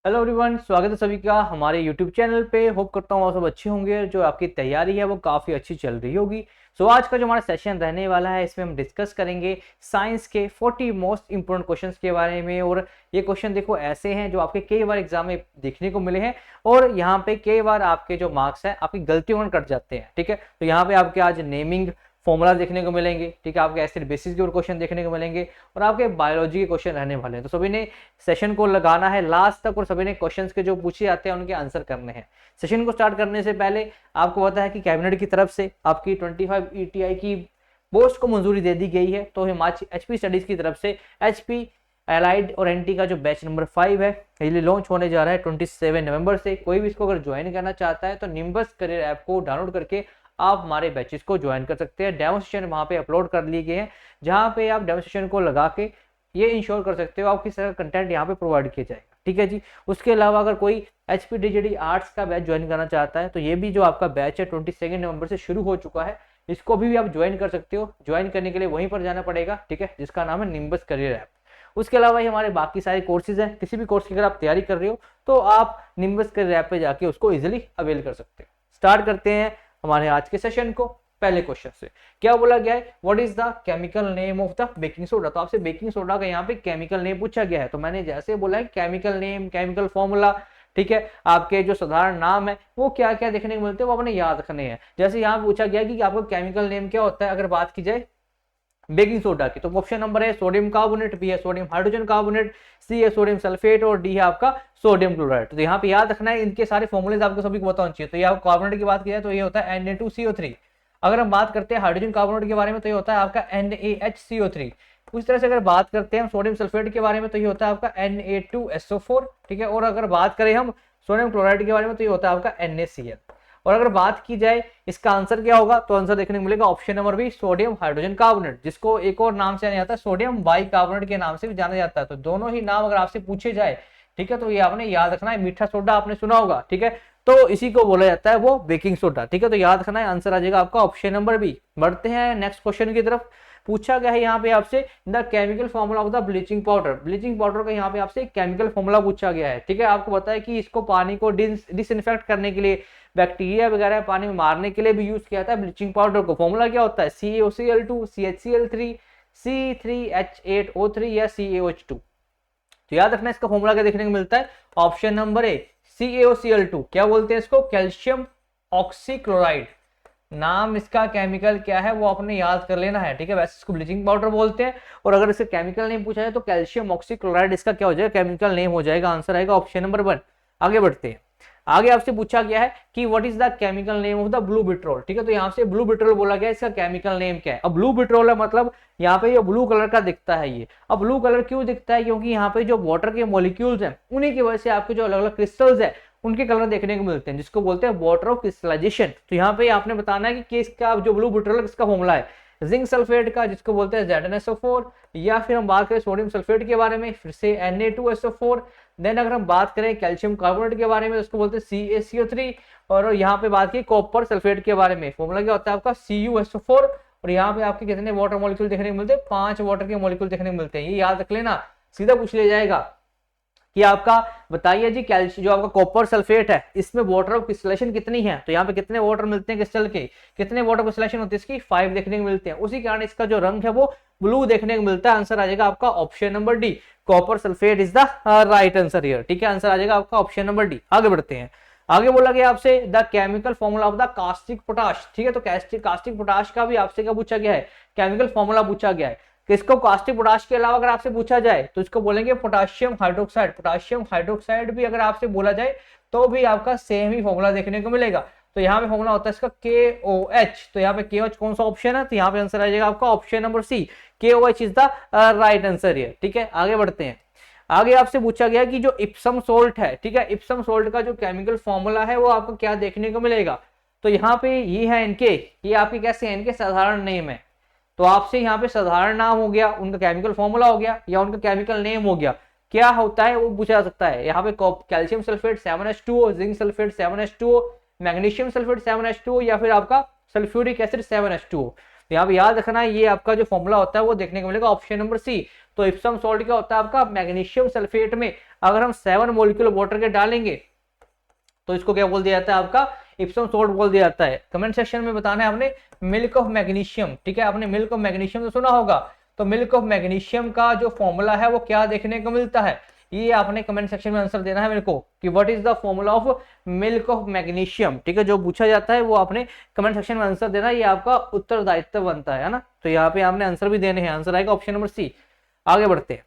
Hello everyone, स्वागत है सभी का हमारे यूट्यूब चैनल पे। होप करता हूँ आप सब अच्छे होंगे। जो आपकी तैयारी है वो काफ़ी अच्छी चल रही होगी। सो आज का जो हमारा सेशन रहने वाला है इसमें हम डिस्कस करेंगे साइंस के 40 मोस्ट इंपोर्टेंट क्वेश्चंस के बारे में। और ये क्वेश्चन देखो ऐसे हैं जो आपके कई बार एग्जाम में देखने को मिले हैं और यहाँ पे कई बार आपके जो मार्क्स हैं आपकी गलतियों में कट जाते हैं। ठीक है, तो यहाँ पे आपके आज नेमिंग फॉर्मूला देखने को मिलेंगे। ठीक है, आपके एसिड बेसिस के ऊपर क्वेश्चन देखने को मिलेंगे और आपके बायोलॉजी के क्वेश्चन रहने वाले हैं। तो सभी ने सेशन को लगाना है लास्ट तक और सभी ने क्वेश्चंस के जो पूछे जाते हैं उनके आंसर करने हैं। सेशन को स्टार्ट करने से पहले आपको पता है कि कैबिनेट की तरफ से आपकी 25 ETI की पोस्ट को मंजूरी दे दी गई है। तो हिमाचल HP स्टडीज की तरफ से HP एलाइड और NT का जो बैच नंबर 5 है ये लॉन्च होने जा रहा है 27 नवंबर से। कोई भी इसको अगर ज्वाइन करना चाहता है तो निम्बस करियर ऐप को डाउनलोड करके आप हमारे बैचेस को ज्वाइन कर सकते हैं। डेमोस्ट्रेशन वहां पे अपलोड कर लिए गए हैं जहां पे आप डेमोस्ट्रेशन को लगा के ये इंश्योर कर सकते हो आप किस तरह का कंटेंट यहाँ पे प्रोवाइड किया जाएगा। ठीक है जी। उसके अलावा अगर कोई HP DGD आर्ट्स का बैच ज्वाइन करना चाहता है तो ये भी जो आपका बैच है 22 नवंबर से शुरू हो चुका है। इसको भी आप ज्वाइन कर सकते हो। ज्वाइन करने के लिए वहीं पर जाना पड़ेगा, ठीक है, जिसका नाम है निम्बस करियर ऐप। उसके अलावा ही हमारे बाकी सारे कोर्सेज हैं। किसी भी कोर्स की अगर आप तैयारी कर रहे हो तो आप निम्बस करियर ऐप पे जाके उसको इजिली अवेल कर सकते हो। स्टार्ट करते हैं हमारे आज के सेशन को पहले क्वेश्चन से। क्या बोला गया है, what is the chemical name of the baking soda. तो आपसे बेकिंग सोडा का यहाँ पे केमिकल नेम पूछा गया है। तो मैंने जैसे बोला है केमिकल नेम, केमिकल फॉर्मूला, ठीक है, आपके जो साधारण नाम है वो क्या क्या देखने को मिलते हैं वो आपने याद रखने हैं। जैसे यहाँ पूछा गया कि आपका केमिकल नेम क्या होता है अगर बात की जाए बेकिंग सोडा की, तो ऑप्शन नंबर है सोडियम कार्बोनेट, बी है सोडियम हाइड्रोजन कार्बोनेट, सी है सोडियम सल्फेट और डी है आपका सोडियम क्लोराइड। तो यहाँ पे याद रखना है, इनके सारे फॉर्मूलेज आपको सभी को पता होना चाहिए। तो ये आपको कार्बोनेट की बात की जाए तो ये होता है Na2CO3। अगर हम बात करते हैं हाइड्रोजन कार्बोनेट के बारे में तो ये होता है आपका NaHCO3। उस तरह से अगर बात करते हैं हम सोडियम सल्फेट के बारे में तो ये होता है आपका Na2SO4। ठीक है, और अगर बात करें हम सोडियम क्लोराइड के बारे में तो ये होता है आपका NaCl। और अगर बात की जाए इसका आंसर क्या होगा तो आंसर देखने को मिलेगा option number B sodium hydrogen carbonate, जिसको एक और नाम से जाना जाता है सोडियम बाई कार्बोनेट के नाम से भी जाना जाता है। तो दोनों ही नाम अगर आपसे पूछे जाए, ठीक है, तो ये आपने याद रखना है। मीठा सोडा आपने सुना होगा, ठीक है, तो इसी को बोला जाता है वो बेकिंग सोडा। ठीक है, तो याद रखना है, आंसर आ जाएगा आपका ऑप्शन नंबर बी। बढ़ते हैं नेक्स्ट क्वेश्चन की तरफ। पूछा गया है यहाँ पे आपसे the chemical formula of the bleaching powder. Bleaching powder का यहाँ पे आपसे केमिकल फॉर्मूला पूछा गया है। ठीक है, आपको पता है कि इसको पानी को डिसइंफेक्ट करने के लिए, बैक्टीरिया वगैरह पानी में मारने के लिए भी यूज किया जाता है ब्लीचिंग पाउडर को। फॉर्मूला क्या होता है, CaOCl2, CHCl3, C3H8O3 या CaOH2। तो याद रखना इसका फॉर्मूला क्या देखने को मिलता है, ऑप्शन नंबर ए CaOCl2। क्या बोलते हैं इसको, कैल्शियम ऑक्सीक्लोराइड। नाम इसका केमिकल क्या है वो आपने याद कर लेना है। ठीक है, वैसे इसको ब्लीचिंग पाउडर बोलते हैं और अगर इसका केमिकल नेम पूछा जाए तो कैल्शियम ऑक्सीक्लोराइड इसका क्या हो जाएगा, केमिकल नेम हो जाएगा। आंसर आएगा ऑप्शन नंबर 1। आगे बढ़ते हैं। आगे आपसे पूछा गया है कि what is the chemical name of the blue vitriol. ठीक है, तो यहाँ से ब्लू बिट्रोल बोला गया, इसका केमिकल नेम क्या है। अब ब्लू बिट्रोल है मतलब यहाँ पे ये ब्लू कलर का दिखता है ये। अब ब्लू कलर क्यों दिखता है, क्योंकि यहाँ पे जो वाटर के मॉलिक्यूल्स हैं उन्हीं की वजह से आपके जो अलग अलग क्रिस्टल्स है उनके कलर देखने को मिलते हैं, जिसको बोलते हैं वाटर ऑफ क्रिस्टलाइजेशन। तो यहाँ पे आपने बताना है कि इसका जो ब्लू बिट्रोल किसका फॉर्मूला है, जिंक सल्फेट का, जिसको बोलते हैं ZnSO4। या फिर हम बात करें सोडियम सल्फेट के बारे में, फिर से Na2SO4। देन अगर हम बात करें कैल्शियम कार्बोनेट के बारे में तो उसको बोलते हैं CaCO3। और यहाँ पे बात की कॉपर सल्फेट के बारे में, फॉर्मूला क्या होता है आपका CuSO4। और यहाँ पे आपके कितने वाटर मॉलिक्यूल देखने को मिलते हैं, 5 वाटर के मॉलिक्यूल देखने को मिलते हैं। ये याद रख लेना, सीधा पूछ लिया जाएगा कि आपका बताइए जी कैल्शियम जो आपका कॉपर सल्फेट है इसमें वाटर ऑफ क्रिस्टलेशन कितनी है। तो यहाँ पे कितने वाटर मिलते हैं क्रिस्टल के, कितने वाटर क्रिस्टलेशन होती है इसकी, 5 देखने को मिलते हैं। उसी कारण इसका जो रंग है वो ब्लू देखने को मिलता है। आंसर आ जाएगा आपका option number D, copper sulphate is the right answer here. ठीक है, आंसर आ जाएगा आपका ऑप्शन नंबर डी। आगे बढ़ते हैं। आगे बोला गया आपसे the chemical formula of the caustic potash. ठीक है, तो कास्टिक पोटाश का भी आपसे क्या पूछा गया है, केमिकल फॉर्मूला पूछा गया है। किसको, कास्टिक पोटाश के अलावा अगर आपसे पूछा जाए तो इसको बोलेंगे पोटाशियम हाइड्रोक्साइड। पोटाशियम हाइड्रोक्साइड भी अगर आपसे बोला जाए तो भी आपका सेम ही फॉर्मूला देखने को मिलेगा। तो यहाँ पे फॉर्मूला होता है इसका KOH। तो यहाँ पे KOH कौन सा ऑप्शन है, तो यहाँ पे आंसर आ जाएगा आपका option number C, KOH is the right answer है। ठीक है, आगे बढ़ते हैं। आगे आपसे पूछा गया कि जो इप्सम सोल्ट है, ठीक है, इप्सम सोल्ट का जो केमिकल फॉर्मूला है वो आपको क्या देखने को मिलेगा। तो यहाँ पे ये है इनके, ये आपके कैसे है, इनके साधारण नेम है। तो आपसे यहाँ पे साधारण नाम हो गया, उनका केमिकल फॉर्मूला हो गया या उनका केमिकल नेम हो गया, क्या होता है वो पूछा जा सकता है। यहाँ पे calcium sulphate 7H2O, zinc sulphate 7H2O, magnesium sulphate 7H2O या फिर आपका सल्फ्यूरिक एसिड 7H2O। तो यहाँ पे याद रखना है ये आपका जो फॉर्मूला होता है वो देखने को मिलेगा ऑप्शन नंबर सी। तो इप्सम सॉल्ट क्या होता है आपका, मैग्नीशियम सल्फेट में अगर हम 7 मोलिक्यूल वाटर के डालेंगे तो इसको क्या बोल दिया जाता है, आपका इप्सम सॉल्ट बोल दिया जाता है। कमेंट सेक्शन में बताना है आपने मिल्क ऑफ मैग्नीशियम, ठीक है, आपने मिल्क ऑफ मैग्नीशियम तो सुना होगा, तो मिल्क ऑफ मैग्नीशियम का जो फॉर्मूला है वो क्या देखने को मिलता है, ये आपने कमेंट सेक्शन में आंसर देना है मेरे को कि what is the formula of milk of magnesium, ठीक है, जो पूछा जाता है वो आपने कमेंट सेक्शन में आंसर देना, ये आपका उत्तरदायित्व बनता है ना। तो यहाँ पे आपने आंसर भी देने हैं, आंसर आएगा ऑप्शन नंबर सी। आगे बढ़ते हैं,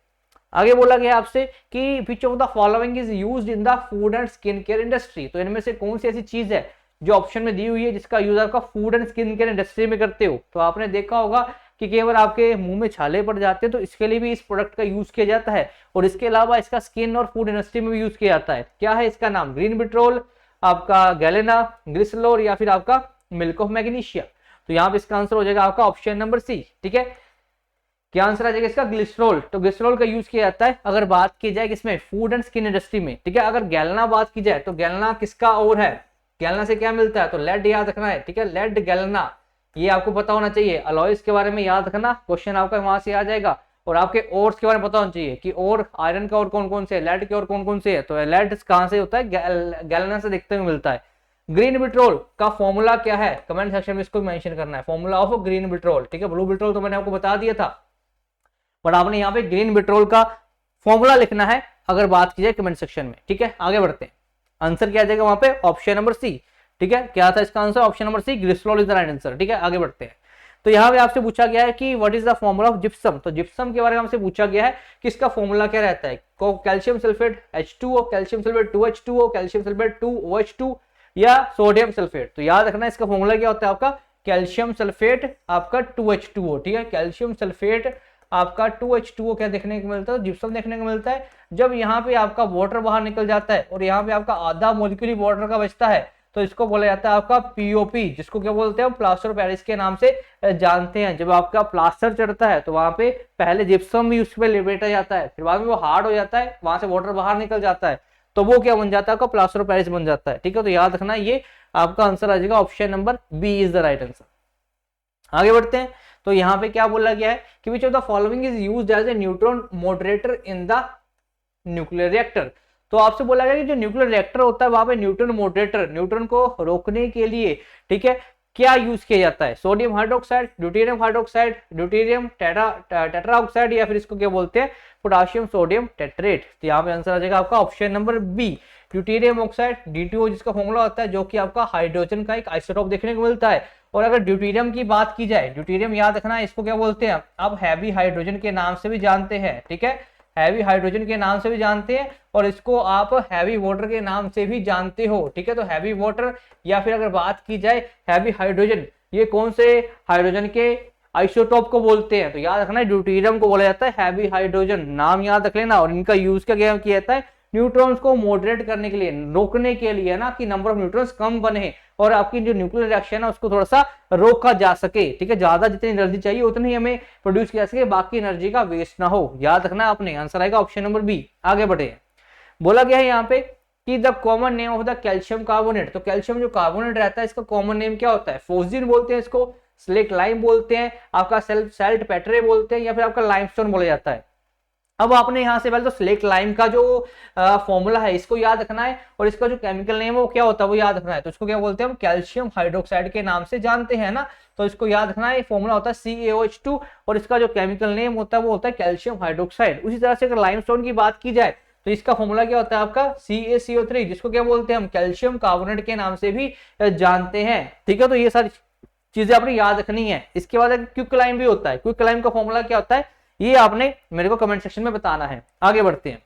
आगे बोला गया आपसे कि which of the following is used in the food and skin care industry, तो इनमें से कौन सी ऐसी चीज है जो ऑप्शन में दी हुई है जिसका यूज आपका food and skin care industry में करते हो। तो आपने देखा होगा कि केवल आपके मुंह में छाले पड़ जाते हैं तो इसके लिए भी इस प्रोडक्ट का यूज किया जाता है, और इसके अलावा इसका स्किन और फूड इंडस्ट्री में भी यूज किया जाता है। क्या है इसका नाम, ग्रीन बिट्रोल, आपका गैलेना, ग्लिसलोर या फिर आपका मिल्क ऑफ मैग्नीशिया। तो यहाँ पे इसका आंसर हो जाएगा आपका ऑप्शन नंबर सी, ठीक है। क्या आंसर आ जाएगा इसका, ग्लिसरॉल। तो ग्लिसरॉल का यूज किया जाता है अगर बात की जाए किसमें, फूड एंड स्किन इंडस्ट्री में, ठीक है। अगर गैलेना बात की जाए तो गैलेना किसका और है, गैलेना से क्या मिलता है, तो लेड याद रखना है, ठीक है, लेड गैलेना, ये आपको पता होना चाहिए। अलॉयस के बारे में याद रखना, क्वेश्चन आपका वहां से आ जाएगा, और आपके ओर्स के बारे में पता होना चाहिए कि और आयरन का और कौन कौन से है, लेड के और कौन कौन से है, तो लेड कहां से होता है, गैलेना से देखते हुए मिलता है। ग्रीन बिट्रोल का फॉर्मूला क्या है, कमेंट सेक्शन में इसको मेंशन करना है, फॉर्मूला ऑफ ग्रीन बिट्रोल, ठीक है। ब्लू बिट्रोल तो मैंने आपको बता दिया था, बट आपने यहाँ पे ग्रीन बिट्रोल का फॉर्मूला लिखना है अगर बात की जाए कमेंट सेक्शन में, ठीक है। आगे बढ़ते हैं, आंसर क्या आ जाएगा वहां पे, ऑप्शन नंबर सी, ठीक है। क्या था इसका answer, option number C, glycerol is the right answer, ठीक है। आगे बढ़ते हैं, तो यहाँ पे आपसे पूछा गया है कि what is the formula of gypsum, तो जिप्सम के बारे में हमसे पूछा गया है कि इसका फॉर्मूला क्या रहता है, calcium sulphate H2O, calcium sulphate 2H2O, calcium sulphate 2OH2 या सोडियम सल्फेट। तो याद रखना इसका फॉर्मूला क्या होता है आपका, कैल्शियम सल्फेट आपका 2H2O, ठीक है, कैल्शियम सल्फेट आपका 2H2O क्या देखने को मिलता है, जिप्सम देखने को मिलता है जब यहाँ पे आपका वाटर बाहर निकल जाता है और यहाँ पे आपका आधा मॉलिक्यूल वाटर का बचता है, तो इसको बोला जाता है आपका POP, जिसको क्या बोलते हैं हम प्लास्टर ऑफ पेरिस के नाम से जानते हैं। जब आपका प्लास्टर चढ़ता है तो वहां पे पहले जिप्सम भी उस पर लिपटा जाता है, फिर बाद में वो हार्ड हो जाता है, वहां से वाटर बाहर निकल जाता है, तो वो क्या बन जाता है आपका प्लास्टर ऑफ पेरिस बन जाता है, ठीक है। तो याद रखना ये आपका आंसर आ जाएगा option number B is the right answer. आगे बढ़ते हैं, तो यहाँ पे क्या बोला गया है कि which of the following is used as a neutron moderator in the nuclear reactor. तो आपसे बोला गया कि जो न्यूक्लियर रिएक्टर होता है वहां पे न्यूट्रॉन मॉडरेटर, न्यूट्रॉन को रोकने के लिए, ठीक है, क्या यूज किया जाता है, sodium hydroxide, deuterium hydroxide, deuterium tetra oxide या फिर इसको क्या बोलते हैं पोटाशियम सोडियम टेट्रेट। तो यहाँ पे आंसर आ जाएगा आपका option number B, deuterium oxide, D2O, जिसका फॉर्मूला होता है जो कि आपका हाइड्रोजन का एक आइसोटोप देखने को मिलता है। और अगर ड्यूटेरियम की बात की जाए, ड्यूटेरियम याद रखना है इसको क्या बोलते हैं आप हैवी हाइड्रोजन के नाम से भी जानते हैं, ठीक है, हैवी हाइड्रोजन के नाम से भी जानते हैं, और इसको आप हैवी वाटर के नाम से भी जानते हो, ठीक है। तो हैवी वाटर या फिर अगर बात की जाए हैवी हाइड्रोजन, ये कौन से हाइड्रोजन के आइसोटोप को बोलते हैं, तो याद रखना है ड्यूटेरियम को बोला जाता है हैवी हाइड्रोजन, नाम याद रख लेना। और इनका यूज क्या किया जाता है, न्यूट्रॉन्स को मॉडरेट करने के लिए, रोकने के लिए ना, कि नंबर ऑफ न्यूट्रॉन्स कम बने और आपकी जो न्यूक्लियर रिएक्शन है उसको थोड़ा सा रोका जा सके, ठीक है, ज्यादा जितनी एनर्जी चाहिए उतनी हमें प्रोड्यूस किया सके, बाकी एनर्जी का वेस्ट ना हो। याद रखना आपने, आंसर आएगा ऑप्शन नंबर बी। आगे बढ़े, बोला गया है यहाँ पे कि the common name of the calcium carbonate, तो कैल्शियम जो कार्बोनेट रहता है इसका कॉमन नेम क्या होता है, फोस्जिन बोलते हैं इसको, स्लेट लाइम बोलते हैं, आपका सेल्ट पेट्रे बोलते हैं, या फिर आपका लाइमस्टोन बोला जाता है। अब आपने यहां से पहले तो स्लेट लाइम का जो फॉर्मूला है इसको याद रखना है, और इसका जो केमिकल नेम है वो क्या होता है वो याद रखना है। तो इसको क्या बोलते हैं हम, कैल्शियम हाइड्रोक्साइड के नाम से जानते हैं ना, तो इसको याद रखना है, फॉर्मूला होता है CaOH2, और इसका जो केमिकल नेम होता है वो होता है कैल्शियम हाइड्रोक्साइड। उसी तरह से अगर लाइमस्टोन की बात की जाए तो इसका फॉर्मूला क्या होता है आपका CaCO3, जिसको क्या बोलते हैं हम कैल्शियम कार्बोनेट के नाम से भी जानते हैं, ठीक है। तो ये सारी चीजें आपने याद रखनी है। इसके बाद क्विक लाइम भी होता है, क्विक लाइम का फॉर्मूला क्या होता है ये आपने मेरे को कमेंट सेक्शन में बताना है। आगे बढ़ते हैं,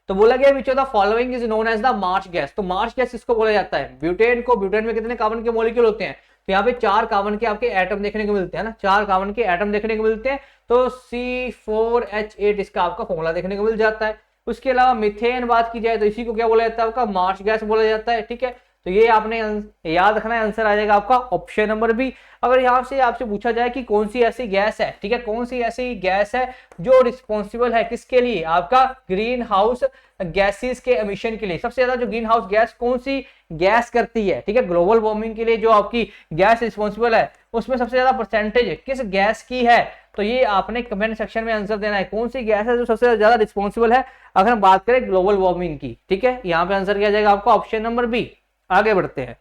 तो बोला गया which of the following is known as the marsh gas, तो मार्च गैस इसको बोला जाता है। ब्यूटेन को, ब्यूटेन में कितने कार्बन के मॉलिक्यूल होते हैं, तो यहाँ पे 4 कार्बन के आपके एटम देखने को मिलते हैं ना, 4 कार्बन के एटम देखने को मिलते हैं, तो C4H8 इसका आपका फॉर्मूला देखने को मिल जाता है। उसके अलावा मिथेन बात की जाए तो इसी को क्या बोला जाता है आपका मार्च गैस बोला जाता है, ठीक है। तो ये आपने याद रखना है, आंसर आ जाएगा आपका ऑप्शन नंबर बी। अगर यहाँ से आपसे पूछा जाए कि कौन सी ऐसी गैस है, ठीक है, कौन सी ऐसी गैस है जो रिस्पॉन्सिबल है किसके लिए, आपका ग्रीन हाउस गैसेस के एमिशन के लिए, सबसे ज्यादा जो ग्रीन हाउस गैस कौन सी गैस करती है, ठीक है, ग्लोबल वार्मिंग के लिए जो आपकी गैस रिस्पॉन्सिबल है उसमें सबसे ज्यादा परसेंटेज किस गैस की है, तो ये आपने कमेंट सेक्शन में आंसर देना है, कौन सी गैस है जो सबसे ज्यादा रिस्पॉन्सिबल है अगर हम बात करें ग्लोबल वार्मिंग की, ठीक है। यहाँ पे आंसर किया जाएगा आपका ऑप्शन नंबर बी। आगे बढ़ते हैं,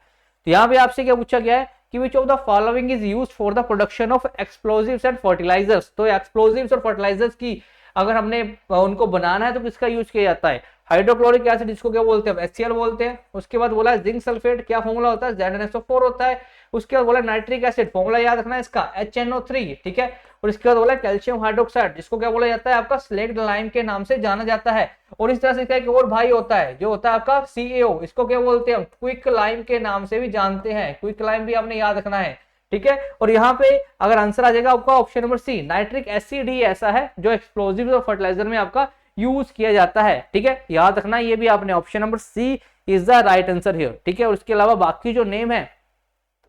तो यहाँ पे आपसे क्या पूछा गया है कि which of the following is used for the production of explosives and fertilizers. तो एक्सप्लोजिव्स और फर्टिलाइजर्स की अगर हमने उनको बनाना है तो किसका यूज किया जाता है, हाइड्रोक्लोरिक एसिड, जिसको क्या बोलते हैं, HCl बोलते हैं। उसके बाद बोला जिंक सल्फेट, क्या फॉर्मूला होता है, ZnSO4 होता है। उसके बाद बोला नाइट्रिक एसिड, फॉर्मूला याद रखना है इसका HNO3, ठीक है। और इसके बाद बोला कैल्शियम हाइड्रोक्साइड, जिसको क्या बोला जाता है, आपका स्लेक्ड लाइम के नाम से जाना जाता है। और इस तरह से एक और भाई होता है जो होता है आपका CaO, इसको क्या बोलते हैं, क्विक लाइम के नाम से भी जानते हैं, क्विक लाइम भी आपने याद रखना है, ठीक है। और यहाँ पे अगर आंसर आ जाएगा आपका option number C, nitric acid ही ऐसा है जो एक्सप्लोजिव और फर्टिलाइजर में आपका यूज किया जाता है, ठीक है, याद रखना ये भी आपने, option number C is the right answer here, ठीक है। और इसके अलावा बाकी जो नेम है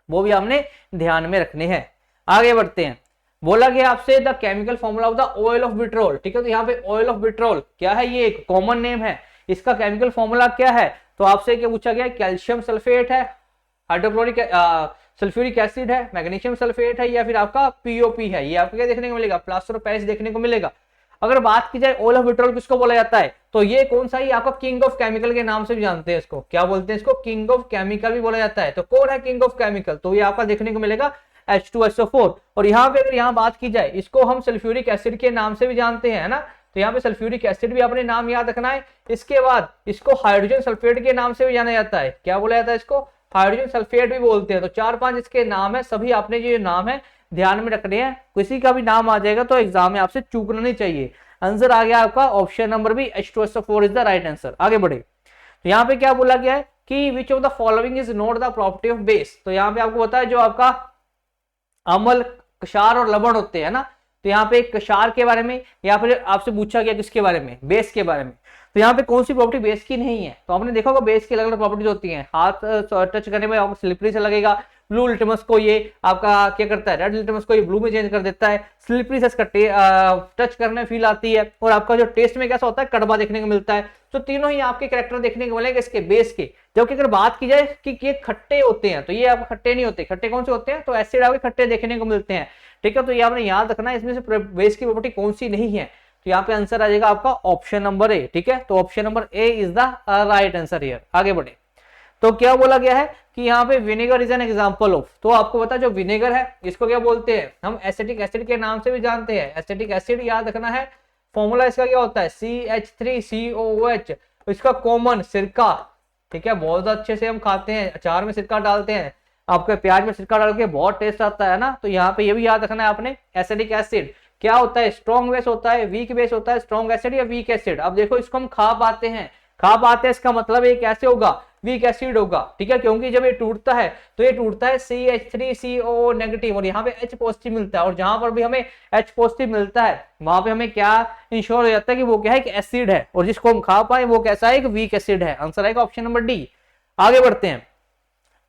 वो भी आपने ध्यान में रखने हैं। आगे बढ़ते हैं, बोला गया आपसे the chemical formula of the oil of vitriol, ठीक है। तो यहाँ पे ऑयल ऑफ विट्रोल क्या है, ये एक कॉमन नेम है, इसका केमिकल फॉर्मूला क्या है, तो आपसे क्या पूछा गया, कैल्शियम सल्फेट है, हाइड्रोक्लोरिक सल्फ्यूरिक एसिड है, मैग्नीशियम सल्फेट है, या फिर आपका POP है। ये आपको क्या देखने को मिलेगा, प्लास्टर ऑफ पेरिस देखने को मिलेगा। अगर बात की जाए ऑयल ऑफ विट्रोल किसको बोला जाता है, तो ये कौन सा ही आपका किंग ऑफ केमिकल के नाम से भी जानते हैं इसको, क्या बोलते हैं इसको, किंग ऑफ केमिकल भी बोला जाता है। तो कौन है किंग ऑफ केमिकल, तो ये आपका देखने को मिलेगा H2SO4। और यहाँ पे अगर यहाँ बात की जाए, इसको हम सल्फ्यूरिक एसिड के नाम से भी जानते हैं, है ना, तो यहाँ पे सल्फ्यूरिक एसिड भी अपने नाम याद रखना है। इसके बाद इसको हाइड्रोजन सल्फेट के नाम से भी जाना जाता है, क्या बोला जाता है इसको, हाइड्रोजन सल्फेट भी बोलते हैं। तो 4-5 इसके नाम है, सभी आपने जो नाम है ध्यान में रखने हैं, किसी का भी नाम आ जाएगा तो एग्जाम में आपसे चूकना नहीं चाहिए। आंसर आ गया आपका option number B, H2SO4 is the right answer. आगे बढ़े, तो यहाँ पे क्या बोला गया है कि which of the following is not the property of base. तो यहाँ पे आपको पता है जो आपका अम्ल, क्षार और लवण होते हैं ना, तो यहाँ पे क्षार के बारे में या फिर आपसे पूछा गया किसके बारे में, बेस के बारे में। तो यहाँ पे कौन सी प्रॉपर्टी बेस की नहीं है, तो आपने देखा होगा बेस की अलग अलग प्रॉपर्टीज होती हैं, हाथ टच करने में आपको स्लिपरी से लगेगा, ब्लू लिटमस को ये आपका क्या करता है, रेड लिटमस को ये ब्लू में चेंज कर देता है, स्लिपरी से इसका टच करने फील आती है, और आपका जो टेस्ट में कैसा होता है, कड़वा देखने को मिलता है। तो तीनों ही आपके कैरेक्टर देखने को मिलेंगे इसके बेस के। जबकि अगर बात की जाए कि ये खट्टे होते हैं, तो ये आपको खट्टे नहीं होते, खट्टे कौन से होते हैं, तो एसिड आपके खट्टे देखने को मिलते हैं, ठीक है। तो ये आपने याद रखना है, इसमें से बेस की प्रॉपर्टी कौन सी नहीं है, तो यहाँ पे आंसर आ जाएगा आपका ऑप्शन नंबर ए, ठीक है। तो option number A is the right answer here. आगे बढ़े, तो क्या बोला गया है कि यहाँ पे vinegar is an example of, तो आपको पता है जो विनेगर है इसको क्या बोलते हैं, हम एसिटिक एसिड के नाम से भी जानते हैं। एसिटिक एसिड याद रखना है, फॉर्मूला इसका क्या होता है, CH3COOH, इसका कॉमन सिरका, ठीक है, बहुत अच्छे से हम खाते हैं, अचार में सिरका डालते हैं, आपके प्याज में सिरका डाल के बहुत टेस्ट आता है ना। तो यहाँ पे ये भी याद रखना है आपने, एसिडिक एसिड क्या होता है, स्ट्रॉन्ग बेस होता है, वीक बेस होता है, स्ट्रॉन्ग एसिड या वीक एसिड। अब देखो इसको हम खा पाते हैं, इसका मतलब ये कैसे होगा, वीक एसिड होगा, ठीक है, क्योंकि जब ये टूटता है तो ये टूटता है CH3COO नेगेटिव, और यहाँ पे H पॉजिटिव मिलता है, और जहां पर भी हमें H पॉजिटिव मिलता है वहां पे हमें क्या इंश्योर हो जाता है कि वो क्या है, एक एसिड है, और जिसको हम खा पाए वो कैसा है, एक वीक एसिड है। आंसर आएगा ऑप्शन नंबर डी। आगे बढ़ते हैं,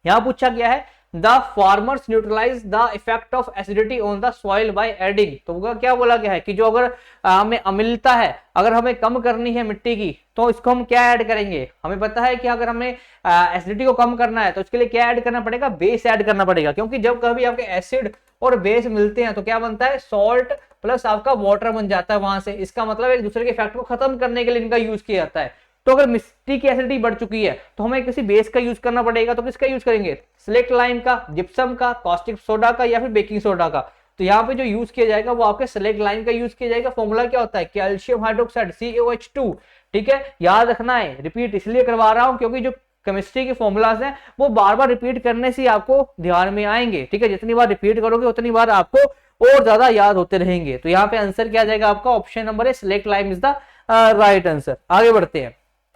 यहां पूछा गया है the farmers neutralize the effect of acidity on the soil by adding. तो क्या बोला गया है कि जो अगर हमें अम्लता है, अगर हमें कम करनी है मिट्टी की, तो इसको हम क्या ऐड करेंगे, हमें पता है कि अगर हमें एसिडिटी को कम करना है तो इसके लिए क्या ऐड करना पड़ेगा, बेस ऐड करना पड़ेगा, क्योंकि जब कभी आपके एसिड और बेस मिलते हैं तो क्या बनता है, सॉल्ट प्लस आपका वाटर बन जाता है वहां से। इसका मतलब एक दूसरे के इफेक्ट को खत्म करने के लिए इनका यूज किया जाता है। तो अगर मिट्टी की एसिडिटी बढ़ चुकी है तो हमें किसी बेस का यूज करना पड़ेगा, तो किसका यूज करेंगे, सिलेक्ट लाइम का, जिप्सम का, कॉस्टिक सोडा का, या फिर बेकिंग सोडा का। तो यहाँ पे जो यूज किया जाएगा वो आपके सिलेक्ट लाइम का यूज किया जाएगा। फॉर्मूला क्या होता है, कैल्शियम हाइड्रोक्साइड CaOH2, ठीक है, याद रखना है, रिपीट इसलिए करवा रहा हूं क्योंकि जो केमिस्ट्री के फॉर्मूलाज हैं वो बार बार रिपीट करने से आपको ध्यान में आएंगे, ठीक है, जितनी बार रिपीट करोगे उतनी बार आपको और ज्यादा याद होते रहेंगे। तो यहाँ पे आंसर क्या आ जाएगा आपका, ऑप्शन नंबर है, select lime is the right answer. आगे बढ़ते हैं,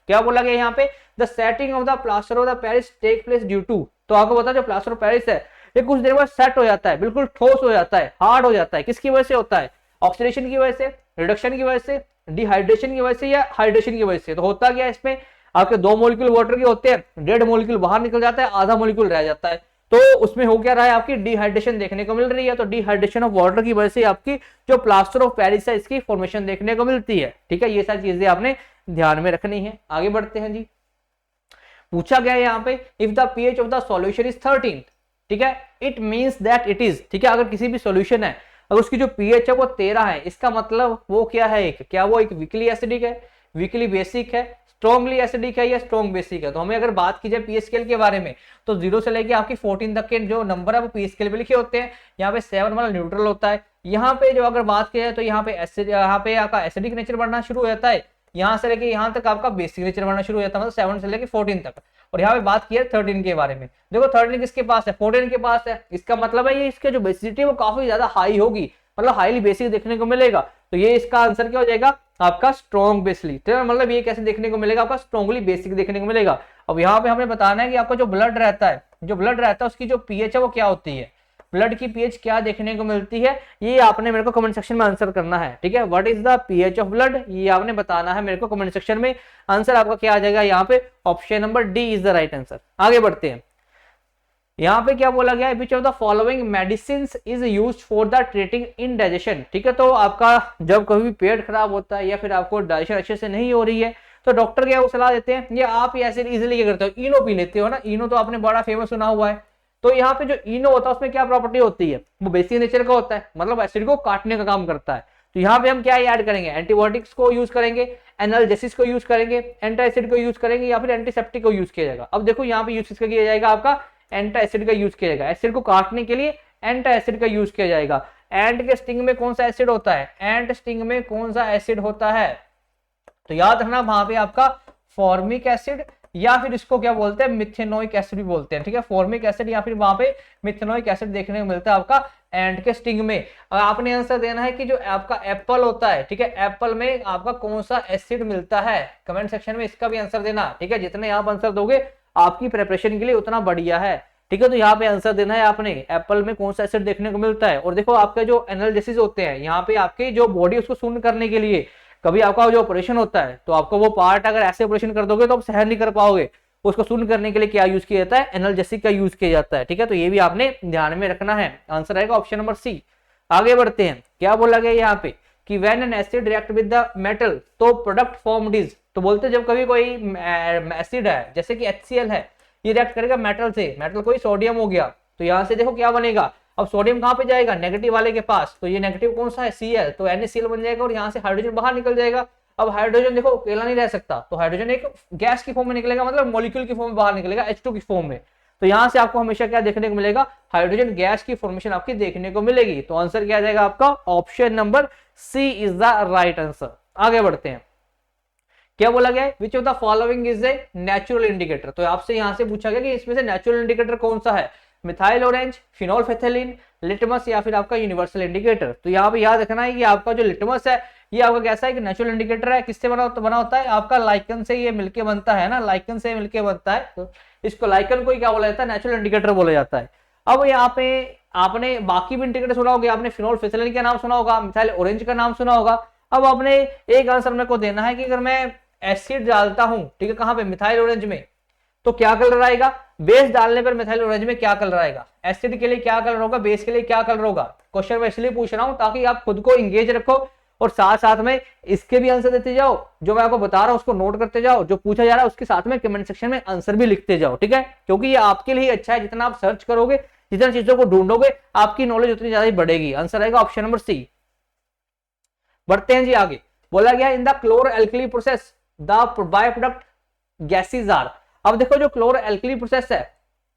क्या बोला गया यहाँ पे, the setting of the plaster of the Paris take place due to. तो आपको पता है जो प्लास्टर ऑफ पेरिस है ये कुछ देर बाद सेट हो जाता है, बिल्कुल ठोस हो जाता है, हार्ड हो जाता है, किसकी वजह से होता है, ऑक्सीडेशन की वजह से, रिडक्शन की वजह से, डिहाइड्रेशन की वजह से, या हाइड्रेशन की वजह से। तो होता क्या है इसमें, आपके 2 मॉलिक्यूल वाटर के होते हैं, 1.5 मॉलिक्यूल बाहर निकल जाता है, आधा मॉलिक्यूल रह जाता है, तो उसमें हो क्या रहा है, आपकी डिहाइड्रेशन देखने को मिल रही है। तो डिहाइड्रेशन ऑफ वाटर की वजह से आपकी जो प्लास्टर ऑफ पेरिस है इसकी फॉर्मेशन देखने को मिलती है। ठीक है, ये सारी चीजें आपने ध्यान में रखनी है। आगे बढ़ते हैं जी। पूछा गया है यहाँ पे if the pH of the solution is 13, ठीक है, it means that it is, ठीक है, अगर किसी भी सॉल्यूशन है अगर उसकी जो पीएच है वो 13 है, इसका मतलब वो क्या है, एक क्या वो एक वीकली एसिडिक है, वीकली बेसिक है, स्ट्रॉन्गली एसिडिक है या स्ट्रॉन्ग बेसिक है। तो हमें अगर बात की जाए पीएच स्केल के बारे में तो 0 से लेके आपकी 14 तक के जो नंबर है वो पीएच स्केल पे लिखे होते हैं। यहाँ पे 7 वाला न्यूट्रल होता है। यहाँ पे जो अगर बात की जाए तो यहाँ पे आपका एसिडिक नेचर बढ़ना शुरू हो जाता है, यहाँ से लेके यहाँ तक आपका बेसिक नेचर बढ़ना शुरू हो जाता है, मतलब 7 से लेके 14 तक। और यहाँ पे बात की है 13 के बारे में, देखो 13 किसके पास है, 14 के पास है, इसका मतलब है ये इसके जो बेसिसिटी है वो काफी ज्यादा हाई होगी, मतलब हाईली बेसिक देखने को मिलेगा। तो ये इसका आंसर क्या हो जाएगा आपका स्ट्रॉन्ग बेसिकली, तो मतलब ये कैसे देखने को मिलेगा आपका स्ट्रॉन्गली बेसिक देखने को मिलेगा। अब यहाँ पे हमें बताना है कि आपका जो ब्लड रहता है, जो ब्लड रहता है उसकी जो पीएच है वो क्या होती है, ब्लड की पीएच क्या देखने को मिलती है, ये आपने मेरे को कमेंट सेक्शन में आंसर करना है। ठीक है, what is the pH of blood, ये आपने बताना है मेरे को कमेंट सेक्शन में। आंसर आपका क्या आ जाएगा यहाँ पे, option number D is the right answer. आगे बढ़ते हैं। यहाँ पे क्या बोला गया है, which of the following medicine is used for the treating indigestion. ठीक है, तो आपका जब कभी भी पेट खराब होता है या फिर आपको डाइजेशन अच्छे से नहीं हो रही है तो डॉक्टर क्या वो सलाह देते हैं, ये आप ऐसे इजिली क्या करते हो, इनो पी लेते हो ना, इनो तो आपने बड़ा फेमस सुना हुआ है। तो यहाँ पे जो इनो होता है उसमें क्या प्रॉपर्टी होती है, वो बेसिक नेचर का होता है, मतलब एसिड को काटने का काम करता है। तो यहाँ पे हम क्या ऐड करेंगे, एंटीबायोटिक्स को यूज करेंगे, एनाल्जेसिस को यूज करेंगे, एंटी एसिड को यूज करेंगे या फिर एंटीसेप्टिक को यूज किया जाएगा। अब देखो यहाँ पे यूज किसका किया जाएगा, आपका एंटी एसिड का यूज किया जाएगा, एसिड को काटने के लिए एंटी एसिड का यूज किया जाएगा। एंट के स्टिंग में कौन सा एसिड होता है, एंट स्टिंग में कौन सा एसिड होता है, तो याद रखना वहां पे आपका फॉर्मिक एसिड या फिर इसको क्या बोलते हैं, मिथेनोइक एसिड भी बोलते हैं। ठीक है, फॉर्मिक एसिड या फिर वहां पे मिथेनोइक एसिड देखने को मिलता है आपका एंट के स्टिंग में। आपने आंसर देना है कि जो आपका एप्पल होता है, ठीक है, एप्पल में आपका कौन सा एसिड मिलता है, कमेंट सेक्शन में इसका भी आंसर देना। ठीक है, जितने आप आंसर दोगे आपकी प्रिपरेशन के लिए उतना बढ़िया है। ठीक है, तो यहाँ पे आंसर देना है आपने, एप्पल में कौन सा एसिड देखने को मिलता है। और देखो आपके जो एनालिसिस होते हैं यहाँ पे आपके जो बॉडी उसको सुन करने के लिए, कभी आपका जो ऑपरेशन होता है तो आपको वो पार्ट अगर ऐसे ऑपरेशन कर दोगे तो आप सहन नहीं कर पाओगे, उसको सुन करने के लिए क्या यूज किया जाता है, एनाल्जेसिक का यूज किया जाता है। ठीक है, तो ये भी आपने ध्यान में रखना है। आंसर आएगा ऑप्शन नंबर सी। आगे बढ़ते हैं, क्या बोला गया यहाँ पे कि when an acid react with the metal तो प्रोडक्ट फॉर्म्ड इज, तो बोलते जब कभी कोई एसिड है जैसे कि HCl है, ये रिएक्ट करेगा मेटल से, मेटल कोई सोडियम हो गया, तो यहाँ से देखो क्या बनेगा, अब सोडियम कहाँ पे जाएगा, नेगेटिव वाले के पास, तो ये नेगेटिव कौन सा है, Cl, तो NaCl बन जाएगा और यहाँ से हाइड्रोजन बाहर निकल जाएगा। अब हाइड्रोजन देखो अकेला नहीं रह सकता, तो हाइड्रोजन एक गैस की फॉर्म में निकलेगा, मतलब मॉलिक्यूल की फॉर्म में बाहर निकलेगा, H2 की फॉर्म में। तो यहाँ से आपको हमेशा क्या देखने को मिलेगा, हाइड्रोजन गैस की फॉर्मेशन आपकी देखने को मिलेगी। तो आंसर क्या आ जाएगा आपका, option number C is the right answer. आगे बढ़ते हैं, क्या बोला गया है, which of the following is a natural indicator. तो आपसे यहाँ से पूछा गया कि इसमें से नेचुरल इंडिकेटर कौन सा है, मिथाइल ऑरेंज, फिनोल्फेथेलिन, लिटमस या फिर आपका यूनिवर्सल इंडिकेटर। तो यहाँ पे याद रखना है कि आपका जो लिटमस है ये आपका कैसा है कि नेचुरल इंडिकेटर है, किससे बना होता है, आपका लाइकन से ये मिलके बनता है ना, लाइकन से मिलके बनता है, तो इसको लाइकन को ही क्या बोला जाता है, नेचुरल इंडिकेटर बोला जाता है। अब यहाँ पे आपने बाकी भी इंडिकेटर सुना होगा, आपने फिनोल्फेथेलिन का नाम सुना होगा, मिथाइल ऑरेंज का नाम सुना होगा। अब आपने एक आंसर मेरे को देना है कि अगर मैं एसिड डालता हूं, ठीक है, कहां पे, मिथाइल ऑरेंज में, तो क्या कलर आएगा, बेस डालने पर मिथाइल ऑरेंज में क्या कलर आएगा, एसिड के लिए क्या कलर होगा, बेस के लिए क्या कलर होगा। क्वेश्चन मैं इसलिए पूछ रहा हूं ताकि आप खुद को इंगेज रखो और साथ साथ में इसके भी आंसर देते जाओ, जो मैं आपको बता रहा हूं उसको नोट करते जाओ, जो पूछा जा रहा है उसके साथ में कमेंट सेक्शन में आंसर भी लिखते जाओ। ठीक है, क्योंकि ये आपके लिए अच्छा है, जितना आप सर्च करोगे, जितना चीजों को ढूंढोगे, आपकी नॉलेज उतनी ज्यादा बढ़ेगी। आंसर आएगा ऑप्शन नंबर सी। बढ़ते हैं जी आगे, बोला गया in the chloro alkali process the by product gases are. अब देखो जो क्लोरो एल्कली प्रोसेस है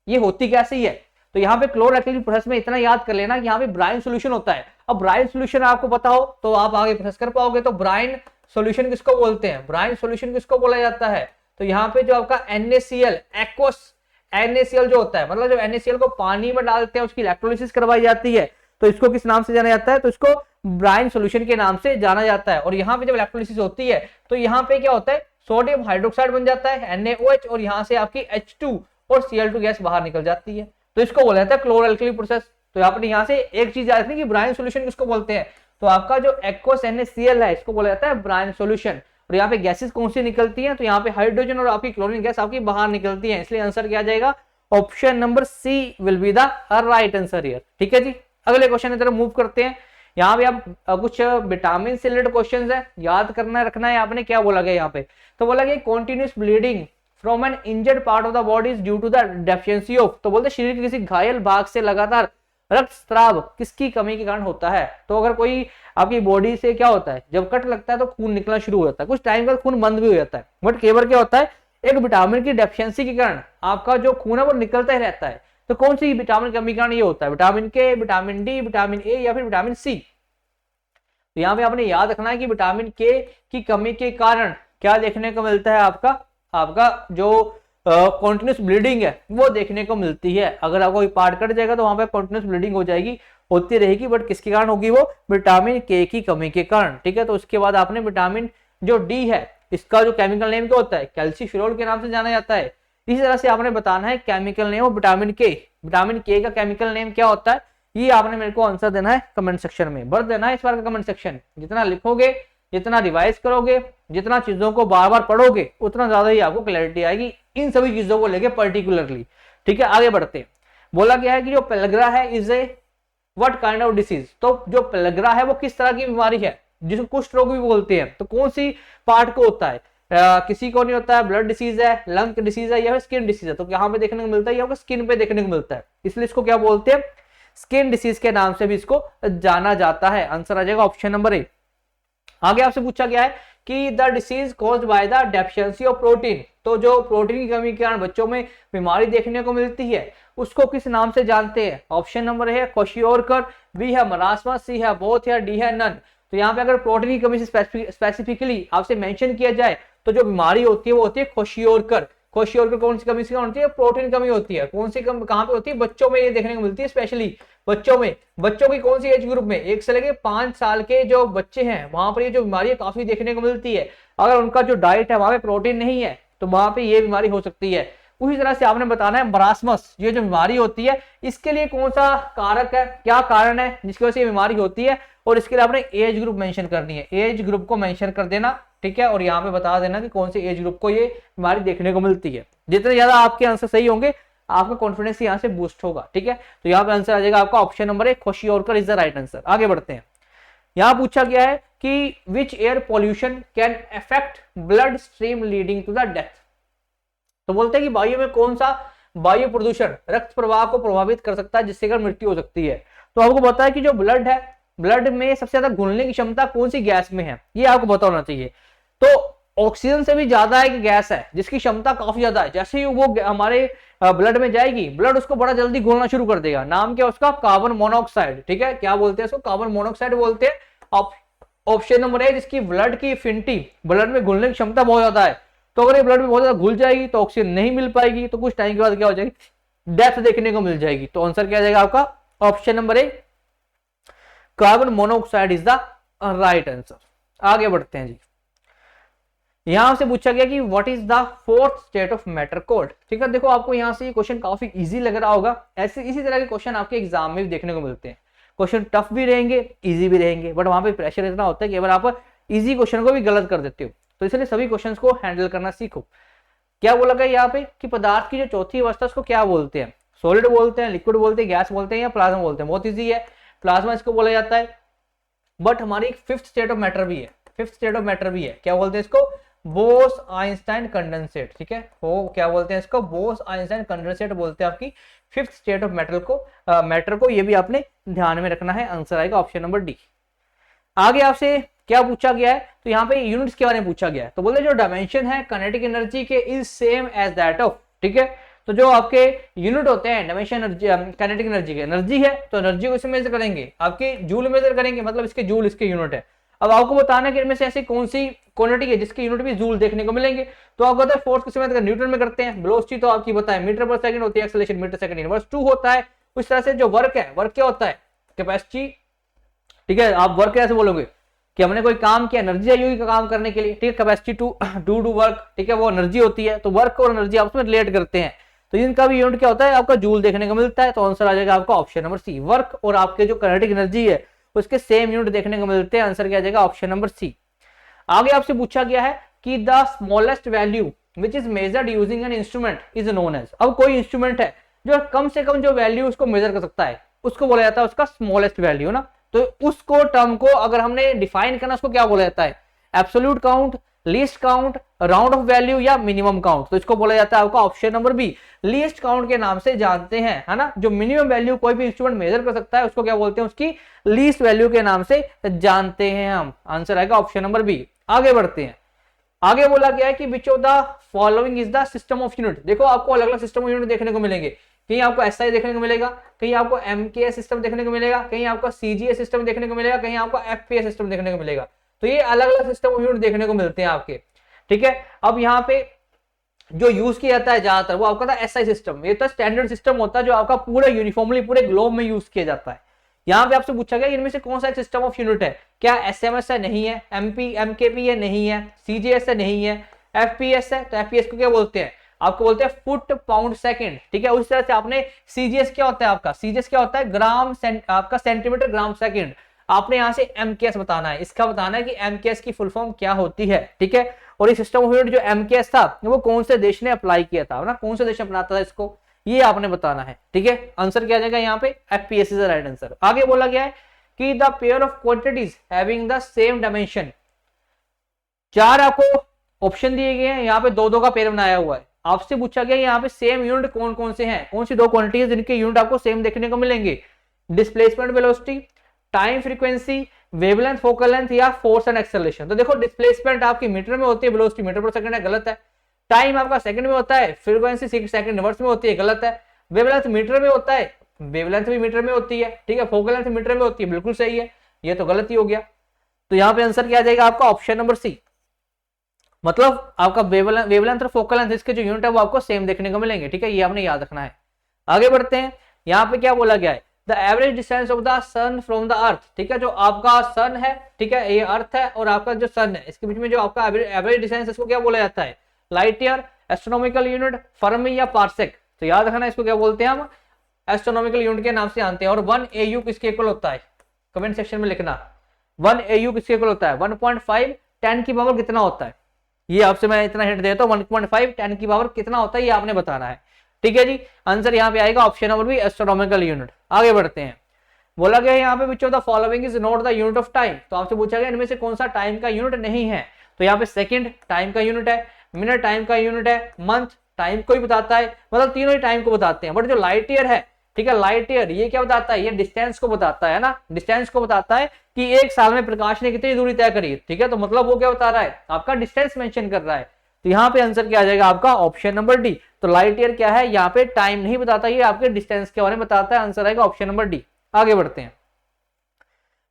ये होती कैसी है, तो यहाँ पे क्लोरो एल्कली प्रोसेस में इतना याद कर लेना कि यहाँ पे ब्राइन सॉल्यूशन होता है। अब ब्राइन सॉल्यूशन आपको पता हो तो आप आगे प्रोसेस कर पाओगे। तो ब्राइन सॉल्यूशन किसको बोलते हैं, ब्राइन सॉल्यूशन किसको बोला जाता है, तो यहाँ पे जो आपका NaCl एक्वस NaCl जो होता है, मतलब जब NaCl को पानी में डालते हैं उसकी इलेक्ट्रोलिसिस करवाई जाती है, तो इसको किस नाम से जाना जाता है, तो इसको ब्राइन सॉल्यूशन के नाम से जाना जाता है। और यहाँ पे जब इलेक्ट्रोलिसिस होती है तो यहाँ पे क्या होता है, सोडियम हाइड्रोक्साइड बन जाता है NaOH और यहाँ से आपकी H2 और Cl2 गैस बाहर निकल जाती है, तो इसको बोला जाता है क्लोरो एल्कली प्रोसेस। तो आपने यहाँ से एक चीज याद रखनी कि ब्राइन सॉल्यूशन किसको बोलते हैं, तो आपका जो एक्वस NaCl है इसको बोला जाता है ब्राइन सॉल्यूशन। और यहाँ पे गैसेस कौन सी निकलती हैं, तो यहाँ पे हाइड्रोजन और आपकी क्लोरीन गैस आपकी बाहर निकलती है, इसलिए आंसर क्या आ जाएगा, option number C will be the right answer here. ठीक है जी, अगले क्वेश्चन की तरफ मूव करते हैं। यहाँ पे आप कुछ विटामिन से रिलेटेड क्वेश्चंस है, याद करना रखना है। आपने क्या बोला गया यहाँ पे, तो बोला गया continuous bleeding from an injured part of the body is due to the deficiency of, तो बोलते शरीर के किसी घायल भाग से लगातार रक्त स्राव किसकी कमी के कारण होता है। तो अगर कोई आपकी बॉडी से क्या होता है, जब कट लगता है तो खून निकलना शुरू हो जाता है, कुछ टाइम बाद खून बंद भी हो जाता है, बट कई बार क्या होता है एक विटामिन की डेफिशिएंसी के कारण आपका जो खून है वो निकलता ही रहता है। तो कौन सी विटामिन कमी के कारण ये होता है, विटामिन के, विटामिन डी, विटामिन ए या फिर विटामिन सी। तो यहाँ पे आपने याद रखना है कि विटामिन के की कमी के कारण क्या देखने को मिलता है, आपका जो कॉन्टिन्यूस ब्लीडिंग है वो देखने को मिलती है। अगर आपको पार्ट कट जाएगा तो वहां पे कॉन्टिन्यूस ब्लीडिंग हो जाएगी, होती रहेगी, बट किसके कारण होगी, वो विटामिन के की कमी के कारण। ठीक है, तो उसके बाद आपने विटामिन जो डी है इसका जो केमिकल नेम क्या होता है, कैल्सीफेरॉल के नाम से जाना जाता है। इसी तरह से आपने बताना है केमिकल नेम ऑफ विटामिन के का केमिकल नेम क्या होता है, ये आपने मेरे को आंसर देना है कमेंट सेक्शन में, भर देना है इस बार का कमेंट सेक्शन। जितना लिखोगे, जितना रिवाइज करोगे, जितना चीजों को बार बार पढ़ोगे, उतना ज्यादा ही आपको क्लैरिटी आएगी इन सभी चीजों को लेके पर्टिकुलरली। ठीक है, आगे बढ़ते हैं। बोला गया है कि जो पेलग्रा है is a what kind of disease, तो जो पेलग्रा है वो किस तरह की बीमारी है, जिसको कुष्ठ रोग भी बोलते हैं। तो कौन सी पार्ट को होता है, किसी को नहीं होता है, ब्लड डिसीज है, लंग डिसीज है या फिर स्किन डिसीज है। तो यहाँ पे देखने को मिलता है, यहाँ पे स्किन पे देखने को मिलता है, इसलिए इसको क्या बोलते हैं, स्किन डिसीज के नाम से भी इसको जाना जाता है। आंसर आ जाएगा ऑप्शन नंबर ए। आगे आपसे पूछा गया है कि the disease caused by the deficiency of protein, तो जो प्रोटीन की कमी के कारण बच्चों में बीमारी देखने को मिलती है उसको किस नाम से जानते हैं। ऑप्शन नंबर है क्वेशियोरकर, बी है मरासमस, सी है बोथ या डी है नन। तो यहाँ पे अगर प्रोटीन की कमी से स्पेसिफिकली आपसे मेंशन किया जाए तो जो बीमारी होती है वो होती है क्वेशियोरकर। क्वेशियोरकर कौन सी कमी से होती है, प्रोटीन कमी होती है। कौन सी कहाँ पे होती है, बच्चों में ये देखने को मिलती है, स्पेशली बच्चों में। बच्चों की कौन सी एज ग्रुप में, 1 से लेके 5 साल के जो बच्चे हैं वहां पर ये जो बीमारी है काफी देखने को मिलती है। अगर उनका जो डाइट है वहां पे प्रोटीन नहीं है तो वहां पे ये बीमारी हो सकती है। उसी तरह से आपने बताना है मरासमस, ये जो बीमारी होती है इसके लिए कौन सा कारक है, क्या कारण है जिसकी वजह से ये बीमारी होती है, और इसके लिए आपने एज ग्रुप मेंशन करनी है, एज ग्रुप को मेंशन कर देना। ठीक है, और यहाँ पे बता देना कि कौन सी एज ग्रुप को ये बीमारी देखने को मिलती है। जितने ज्यादा आपके आंसर सही होंगे आपका कॉन्फिडेंस यहाँ से बूस्ट होगा। ठीक है, तो यहाँ पे आंसर आ जाएगा आपका option number A, kwashiorkor is the right answer. आगे बढ़ते हैं। यहाँ पूछा गया है कि which air pollution can affect blood stream leading to the death, तो बोलते हैं कि वायु में कौन सा वायु प्रदूषण रक्त प्रवाह को प्रभावित कर सकता है जिससे अगर मृत्यु हो सकती है। तो आपको पता है कि जो ब्लड है, ब्लड में सबसे ज्यादा घुलने की क्षमता कौन सी गैस में है, ये आपको पता होना चाहिए। तो ऑक्सीजन से भी ज्यादा एक गैस है जिसकी क्षमता काफी ज्यादा है, जैसे ही वो हमारे ब्लड में जाएगी ब्लड उसको बड़ा जल्दी घोलना शुरू कर देगा। नाम क्या उसका, कार्बन मोनोऑक्साइड। ठीक है, क्या बोलते हैं इसको, कार्बन मोनोऑक्साइड बोलते हैं। ऑप्शन नंबर ए, जिसकी ब्लड की एफिनिटी, ब्लड में घुलने की क्षमता बहुत ज्यादा है। तो अगर ये ब्लड में बहुत ज्यादा घुल जाएगी तो ऑक्सीजन नहीं मिल पाएगी, तो कुछ टाइम के बाद क्या हो जाएगी, डेथ देखने को मिल जाएगी। तो आंसर क्या जाएगा आपका option number A, carbon monoxide is the right answer. आगे बढ़ते हैं जी। यहां से पूछा गया कि what is the fourth state of matter cold. ठीक है, देखो आपको यहां से ये क्वेश्चन काफी इजी लग रहा होगा, ऐसे इसी तरह के क्वेश्चन आपके एग्जाम में भी देखने को मिलते हैं। क्वेश्चन टफ भी रहेंगे, इजी भी रहेंगे, बट वहां पे प्रेशर इतना होता है कि अगर आप इजी क्वेश्चन को भी गलत कर देते हो, तो इसलिए सभी क्वेश्चंस को हैंडल करना सीखो। क्या बोला गया यहाँ पे कि पदार्थ की जो चौथी अवस्था उसको क्या बोलते हैं, सॉलिड बोलते हैं, लिक्विड बोलते हैं, गैस बोलते हैं या प्लाज्मा बोलते हैं। बहुत इजी है, प्लाज्मा इसको बोला जाता है। बट हमारी एक फिफ्थ स्टेट ऑफ मैटर भी है, फिफ्थ स्टेट ऑफ मैटर भी है, क्या बोलते हैं इसको, बोस आइंस्टाइन कंडेंसेट। ठीक है, वो क्या बोलते हैं इसको, बोस आइंस्टाइन कंडेंसेट बोलते हैं आपकी फिफ्थ स्टेट ऑफ मैटर को। ये भी आपने ध्यान में रखना है। आंसर आएगा ऑप्शन नंबर डी। आगे आपसे क्या पूछा गया है, तो यहाँ पे यूनिट्स के बारे में पूछा गया है। तो बोलते जो डायमेंशन है काइनेटिक एनर्जी के is same as that of. ठीक है, तो जो आपके यूनिट होते हैं डायमेंशन एनर्जी, काइनेटिक एनर्जी के, एनर्जी है तो एनर्जी को इससे मेजर करेंगे, आपके जूल मेजर करेंगे, मतलब इसके जूल इसके यूनिट है। अब आपको बताना है कि इनमें से ऐसी कौन सी क्वांटिटी है जिसके यूनिट भी जूल देखने को मिलेंगे। तो आपको पता है फोर्स किस में न्यूटन में करते हैं, वेलोसिटी तो आपकी बताए मीटर पर सेकंड होती है, एक्सेलरेशन मीटर सेकंड इनवर्स 2 होता है। उस तरह से जो वर्क है, वर्क क्या होता है, कैपेसिटी। ठीक है, आप वर्क कैसे बोलोगे कि हमने कोई काम किया, एनर्जी आई होगी काम करने के लिए। ठीक है, कैपेसिटी टू डू वर्क, ठीक है, वो एनर्जी होती है। तो वर्क और एनर्जी आपस में रिलेट करते हैं, तो इनका भी यूनिट क्या होता है, आपका जूल देखने को मिलता है। तो आंसर आ जाएगा आपका ऑप्शन नंबर सी, वर्क और आपके जो काइनेटिक एनर्जी है उसके सेम यूनिट देखने को मिलते हैं। आंसर क्या आ जाएगा ऑप्शन नंबर सी। आगे आपसे पूछा गया है कि the smallest value which is measured using an instrument is known as. अब कोई इंस्ट्रूमेंट है जो कम से कम जो वैल्यू उसको मेजर कर सकता है उसको बोला जाता है उसका स्मॉलेस्ट वैल्यू ना। तो उसको टर्म को अगर हमने डिफाइन करना उसको क्या बोला जाता है, absolute count, least count, round off value या मिनिमम काउंट। तो इसको बोला जाता है आपका option number B, least count के नाम से जानते हैं, है ना। जो मिनिमम वैल्यू कोई भी इंस्ट्रूमेंट मेजर कर सकता है उसको क्या बोलते हैं, उसकी लीस्ट वैल्यू के नाम से जानते हैं हम। आंसर आएगा ऑप्शन नंबर बी। आगे बढ़ते हैं। आगे बोला गया है कि which of the following is the system of unit. देखो आपको अलग अलग सिस्टम ऑफ यूनिट देखने को मिलेंगे, कहीं आपको एसआई देखने को मिलेगा, कहीं आपको एमकेएस सिस्टम देखने को मिलेगा, कहीं आपको सीजीएस सिस्टम देखने को मिलेगा, कहीं आपको एफपीएस सिस्टम देखने को मिलेगा। तो ये अलग अलग सिस्टम ऑफ यूनिट देखने को मिलते हैं आपके, ठीक है। अब यहाँ पे जो यूज किया जाता है ज्यादातर वो आपका था एसआई सिस्टम। ये तो स्टैंडर्ड सिस्टम होता है जो आपका पूरा यूनिफॉर्मली पूरे ग्लोब में यूज किया जाता है। यहाँ पे आपसे पूछा गया इनमें से कौन सा एक सिस्टम ऑफ यूनिट है, क्या एसएमएस है, नहीं है, एमपी एमकेपी है, नहीं है, सीजीएस है, नहीं है, एफपीएस है। तो एफपीएस को क्या बोलते हैं, आपको बोलते हैं फुट पाउंड सेकंड, ठीक है। उस तरह से आपने सीजीएस क्या होता है, आपका सीजीएस क्या होता है, ग्राम आपका सेंटीमीटर ग्राम सेकंड। आपने यहां से एमकेएस बताना है, इसका बताना है कि एमकेएस की फुल फॉर्म क्या होती है, ठीक है। और ये सिस्टम ऑफ यूनिट जो एमकेएस था वो कौन से देश ने अप्लाई किया था ना, कौन से देश अपनाता था इसको, ये आपने बताना है, ठीक है। आंसर क्या आ जाएगा यहाँ पे, FPS is the right answer. आगे बोला गया है कि the pair of quantities having the same dimension. चार आपको ऑप्शन दिए गए हैं, यहाँ पे दो दो का पेयर बनाया हुआ है। आपसे पूछा गया यहाँ पे सेम यूनिट कौन कौन से हैं, कौन सी दो क्वांटिटीज जिनके यूनिट आपको सेम देखने को मिलेंगे, displacement velocity, time frequency, wavelength focal length या फोर्स एंड एक्सेलरेशन। तो देखो डिस्प्लेसमेंट आपकी मीटर में होती है, वेलोसिटी मीटर पर सेकंड है, गलत है। टाइम आपका सेकंड में होता है, फ्रीक्वेंसी सेकंड रिवर्स में होती है, गलत है। वेवलेंथ मीटर में होता है, वेवलेंथ भी मीटर में होती है, ठीक है। फोकल लेंथ मीटर में होती है, बिल्कुल सही है, ये तो गलत ही हो गया। तो यहाँ पे आंसर क्या आ जाएगा आपका ऑप्शन नंबर सी, मतलब आपका वेवलेंथ और फोकल लेंथ इसके जो यूनिट है वो आपको सेम देखने को मिलेंगे, ठीक है। ये आपने याद रखना है। आगे बढ़ते हैं। यहाँ पे क्या बोला गया है, the average distance of the sun from the earth, ठीक है। जो आपका सन है, ठीक है, ये अर्थ है और आपका जो सन है, इसके बीच में जो आपका एवरेज डिस्टेंस इसको क्या बोला जाता है, light year, astronomical unit, Fermi या पार्सेक। तो याद रखना इसको क्या बोलते हैं हम, एस्ट्रोनॉमिकल यूनिट के नाम से जानते हैं। और 1 AU किसके इक्वल होता है, कमेंट सेक्शन में लिखना। 1 AU किसके इक्वल होता है, 1.5 10 की पावर कितना होता है, ये आपसे मैं इतना हिंट देता हूं, 1.5 10 की पावर कितना होता है ये आपने बताना है, ठीक है जी। आंसर यहाँ पे आएगा option number B, astronomical unit. आगे बढ़ते हैं। बोला गया यहाँ पे which of the following is not the unit of time. तो आपसे पूछा गया इनमें से कौन सा टाइम का यूनिट नहीं है। तो यहाँ पे सेकंड टाइम का यूनिट है, मिनट टाइम का यूनिट है, मंथ टाइम को ही बताता है, मतलब तीनों ही टाइम को बताते हैं। बट जो लाइट ईयर है, ठीक है, लाइट ईयर ये क्या बताता है, ये डिस्टेंस को बताता है ना, डिस्टेंस को बताता है कि एक साल में प्रकाश ने कितनी दूरी तय करी, ठीक है। तो मतलब वो क्या बता रहा है, आपका डिस्टेंस मेंशन कर रहा है। तो यहाँ पे आंसर क्या आ जाएगा आपका ऑप्शन नंबर डी। तो लाइट ईयर क्या है, यहाँ पे टाइम नहीं बताता, ये आपके डिस्टेंस के बारे में बताता है। आंसर आएगा ऑप्शन नंबर डी। आगे बढ़ते हैं।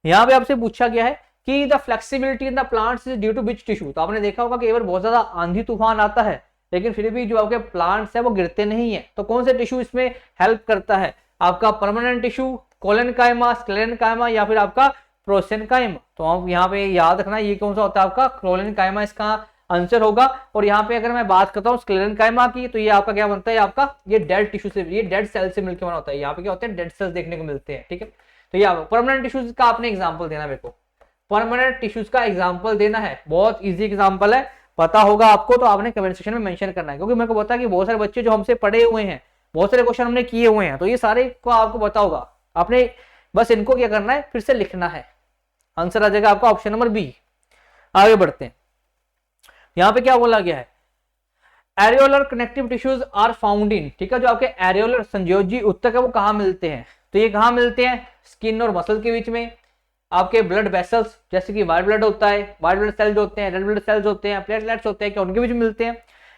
यहाँ पे आपसे पूछा गया है कि the flexibility in the plants is due to which tissue. तो आपने देखा होगा कि अगर बहुत ज्यादा आंधी तूफान आता है लेकिन फिर भी जो आपके प्लांट्स है वो गिरते नहीं है। तो कौन से टिश्यू इसमें हेल्प करता है, आपका परमानेंट टिश्यू, कोलेनकाइमा, स्क्लेरेनकाइमा या फिर आपका प्रोसेनकाइमा। तो आप यहाँ पे याद रखना ये कौन सा होता है आपका कोलेनकाइमा इसका आंसर होगा। और यहाँ पे अगर मैं बात करता हूँ स्क्लेरेनकाइमा की तो ये आपका क्या बनता है, आपका ये डेड टिश्यू से, ये डेड सेल से मिलकर बना होता है। यहाँ पे क्या होते हैं, डेड सेल्स देखने को मिलते हैं, ठीक है। तो ये परमानेंट टिश्यूज का आपने एग्जाम्पल देना, मेरे को परमानेंट टिश्यूज का एग्जाम्पल देना है। बहुत ईजी एग्जाम्पल है, पता होगा आपको तो आपने कमेंट सेक्शन में मेंशन करना है, क्योंकि मेरे को पता है कि बहुत सारे बच्चे जो हमसे पढ़े हुए हैं, बहुत सारे क्वेश्चन हमने किए हुए हैं, तो ये सारे को आपको पता होगा। आपने बस इनको क्या करना है, फिर से लिखना है। आंसर आ जाएगा आपका ऑप्शन नंबर बी। आगे बढ़ते हैं। यहाँ पे क्या बोला गया है, areolar connective tissues are found in, ठीक है। जो आपके एरियोलर संयोजी उत्तक है वो कहाँ मिलते हैं, तो ये कहाँ मिलते हैं, स्किन और मसल के बीच में। आपके ब्लड वेसल्स जैसे कि व्हाइट ब्लड होता है, व्हाइट ब्लड सेल्स होते हैं, रेड ब्लड सेल्स होते हैं, प्लेटलेट्स होते हैं, क्या उनके बीच में मिलते हैं,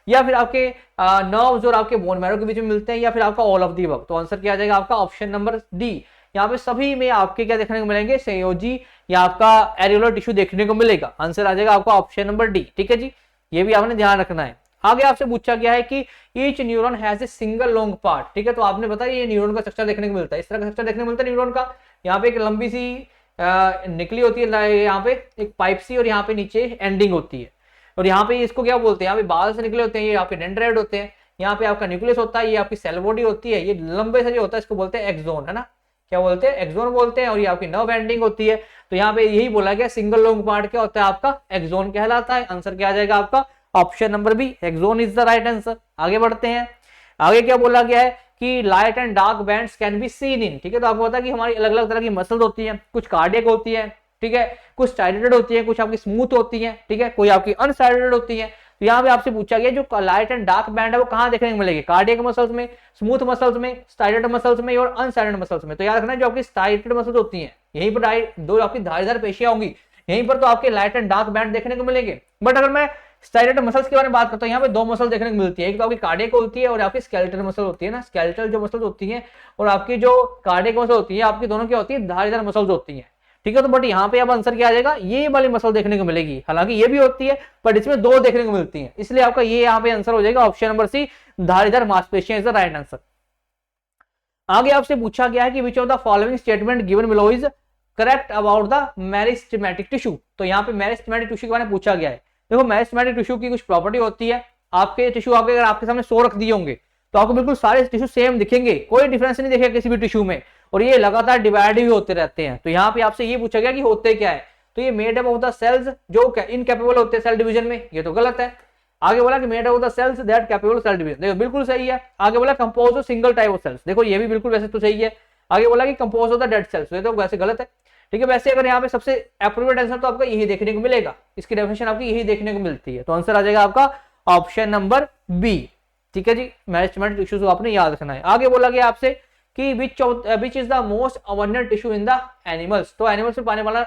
या फिर आपके नर्व्स और आपके बोन मैरो के बीच में मिलते हैं, या फिर आपका ऑल ऑफ दी अबव। तो आंसर क्या आ जाएगा आपका ऑप्शन नंबर डी। यहाँ पे सभी में आपके क्या देखने को मिलेंगे, संयोजी या आपका एरियोलर टिश्यू देखने को मिलेगा। आंसर आ जाएगा आपका ऑप्शन नंबर डी, ठीक है जी। ये भी आपने ध्यान रखना है। आगे आपसे पूछा गया है कि each neuron has a single long part, ठीक है। तो आपने बताया ये न्यूरॉन का स्ट्रक्चर देखने को मिलता है, इस तरह का स्ट्रक्चर देखने को मिलता है न्यूरॉन का। यहाँ पे एक लंबी सी निकली होती है, यहाँ पे एक पाइप सी, और यहाँ पे नीचे एंडिंग होती है। और यहाँ पे इसको क्या बोलते हैं, यहाँ पे बाल से निकले होते हैं, ये यहाँ पे डेंड्राइट होते हैं। यहाँ पे आपका न्यूक्लियस होता है, ये आपकी सेल बॉडी होती है, ये लंबे से जो होता है इसको बोलते हैं एक्सोन, है ना। क्या बोलते हैं, एक्सोन बोलते हैं, और ये आपकी नर्व एंडिंग होती है। तो यहाँ पे यही बोला गया सिंगल लॉन्ग पार्ट क्या होता है आपका, एक्सोन कहलाता है। आंसर क्या आ जाएगा आपका, option number B, axon is the right answer. आगे बढ़ते हैं, आगे क्या बोला गया है कि light and dark bands can be seen in, ठीक है। तो आपको पता है कि हमारी अलग अलग तरह की मसल्स होती हैं, कुछ कार्डियक होती है, ठीक है, कुछ स्टाइलेटेड होती है, कुछ आपकी स्मूथ होती है, ठीक है, कोई आपकी अनस्टाइलेटेड होती है। तो यहाँ पे आपसे पूछा गया जो लाइट एंड डार्क बैंड है वो कहाँ देखने को मिलेगी, कार्डियक मसल्स में, स्मूथ मसल्स में, स्टाइलेटेड मसल्स में और अनस्टाइलेटेड मसल्स में। तो याद रखना जो आपकी स्टाइलेटेड मसल्स होती हैं यहीं पर दो आपकी धारीदार पेशियां होंगी, यहीं पर तो आपके लाइट एंड डार्क बैंड देखने को मिलेंगे। बट अगर मैं स्टाइलेटेड मसल्स के बारे में बात करता हूँ, यहाँ पे दो मसल देखने को मिलती है, एक तो आपकी कार्डियक होती है और आपकी स्केलेटल मसल होती है ना, स्केलेटल जो मसल्स होती है और आपकी जो कार्डियक मसल होती है, आपकी दोनों क्या होती है, धारीदार मसल्स होती है, ठीक है। तो बट यहाँ पे अब आंसर क्या आ जाएगा, ये वाली मसल देखने को मिलेगी, हालांकि ये भी होती है बट इसमें दो देखने को मिलती है, इसलिए आपका ये यहाँ पे आंसर हो जाएगा ऑप्शन नंबर सी, धारीदार मांसपेशियां इज द राइट आंसर। आगे आपसे पूछा गया है कि which of the following statement given below is correct about the meristematic tissue. तो यहाँ पे मेरिस्टेमेटिक टिश्यू के बारे में पूछा गया है। देखो मेरिस्टेमेटिक टिश्यू की कुछ प्रॉपर्टी होती है, आपके टिश्यू आपके अगर आपके सामने 100 रख दिए होंगे तो आपको बिल्कुल सारे टिश्यू सेम दिखेंगे, कोई डिफरेंस नहीं दिखेगा किसी भी टिश्यू में, और ये लगातार डिवाइड भी होते रहते हैं। तो यहाँ पे आपसे ये पूछा गया कि होते क्या है, तो ये made up of the cells जो इनकैपेबल होते हैं सेल डिवीजन में, ये तो गलत है। आगे बोला कि made up of the cells that capable cell division, देखो बिल्कुल सही है। आगे बोला compose of single type of cells, देखो ये भी बिल्कुल वैसे तो सही है। आगे बोला कि compose of the dead cells, ये तो वैसे गलत है, ठीक है। वैसे अगर यहाँ पे सबसे एप्रोप्रिएट आंसर तो आपका यही देखने को मिलेगा, इसकी डेफिनेशन आपकी यही देखने को मिलती है। तो आंसर आ जाएगा आपका ऑप्शन नंबर बी, ठीक है जी। मेरिस्टेमेटिक टिश्यूज को आपने याद रखना है। आगे बोला गया आपसे कि which is the most abundant tissue in the animals. तो एनिमल्स में पाने वाला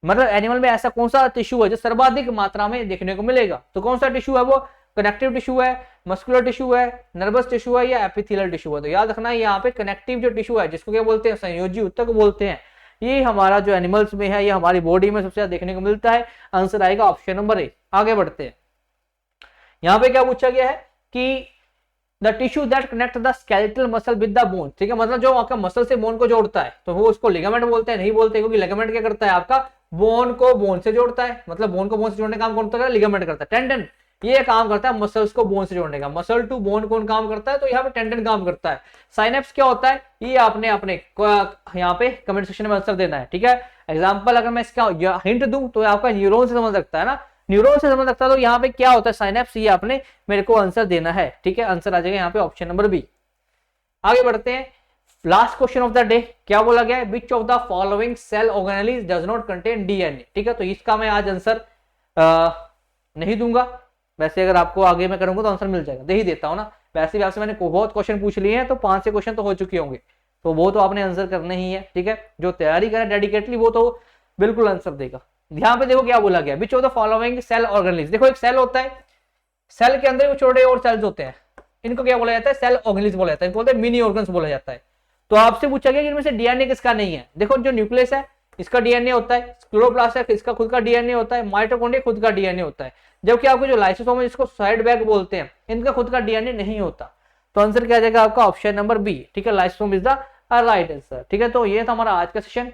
मतलब एनिमल में ऐसा कौन सा टिश्यू है जो सर्वाधिक मात्रा में देखने को मिलेगा, तो कौन सा टिश्यू है वो, कनेक्टिव टिश्यू है, मस्कुलर टिश्यू है, नर्वस टिश्यू है या एपिथेलियल टिश्यू है। तो याद रखना है यहाँ पे कनेक्टिव जो टिश्यू है जिसको क्या बोलते हैं, संयोजी ऊतक बोलते हैं, ये हमारा जो एनिमल्स में है, ये हमारी बॉडी में सबसे ज्यादा देखने को मिलता है। आंसर आएगा ऑप्शन नंबर ए। आगे बढ़ते हैं, यहाँ पे क्या पूछा गया है कि the tissue that connect the skeletal muscle with the bone, ठीक है, मतलब जो आपका मसल से बोन को जोड़ता है तो वो उसको लिगामेंट बोलते हैं, नहीं बोलते क्योंकि लिगामेंट क्या करता है आपका बोन को बोन से जोड़ता है, मतलब बोन को बोन से जोड़ने का काम कौन करता है, लिगामेंट करता है। टेंडन ये काम करता है मसल्स को बोन से जोड़ने का, मसल टू बोन कौन काम करता है, तो यहाँ पे टेंडन काम करता है। साइनेप्स क्या होता है, ये आपने अपने यहाँ पे कमेंट सेक्शन में आंसर देना है, ठीक है। एग्जांपल अगर मैं इसका हिंट दूं तो आपका न्यूरॉन से समझ सकता है ना, न्यूरॉन से समझ सकता है। तो यहाँ पे क्या होता है साइनेप्स, ये आपने मेरे को आंसर देना है, ठीक है। आंसर आ जाएगा यहाँ पे ऑप्शन नंबर बी। आगे बढ़ते हैं, last question of the day क्या बोला गया है, which of the following cell organelles does not contain DNA, ठीक है। तो इसका मैं आज आंसर नहीं दूंगा, वैसे अगर आपको आगे मैं करूंगा तो आंसर मिल जाएगा, दे ही देता हूं ना। वैसे भी आपसे मैंने बहुत क्वेश्चन पूछ लिए हैं तो 5 से क्वेश्चन तो हो चुके होंगे, तो वो तो आपने आंसर करने ही है, ठीक है। जो तैयारी करे डेडिकेटली वो तो बिल्कुल आंसर देगा। ध्यान पे देखो क्या बोला गया, which of the following cell organelles. देखो एक सेल होता है, सेल के अंदर छोटे और सेल्स होते हैं, इनको क्या बोला जाता है, सेल ऑर्गेनेलिज बोला जाता है, इनको बोलते हैं मिनी ऑर्गन्स बोला जाता है। तो आपसे पूछा गया कि इनमें से डीएनए किसका नहीं है। देखो जो न्यूक्लियस है इसका डीएनए होता है, क्लोरोप्लास्ट है इसका खुद का डीएनए होता है, माइटोकॉन्ड्रिया खुद का डीएनए होता है, जबकि आपको जो लाइसोसोम है जिसको साइड बैग बोलते हैं इनका खुद का डीएनए नहीं होता। तो आंसर क्या आ जाएगा आपका ऑप्शन नंबर बी, ठीक है। Lysosome is the right answer, ठीक है। तो ये था हमारा आज का सेशन,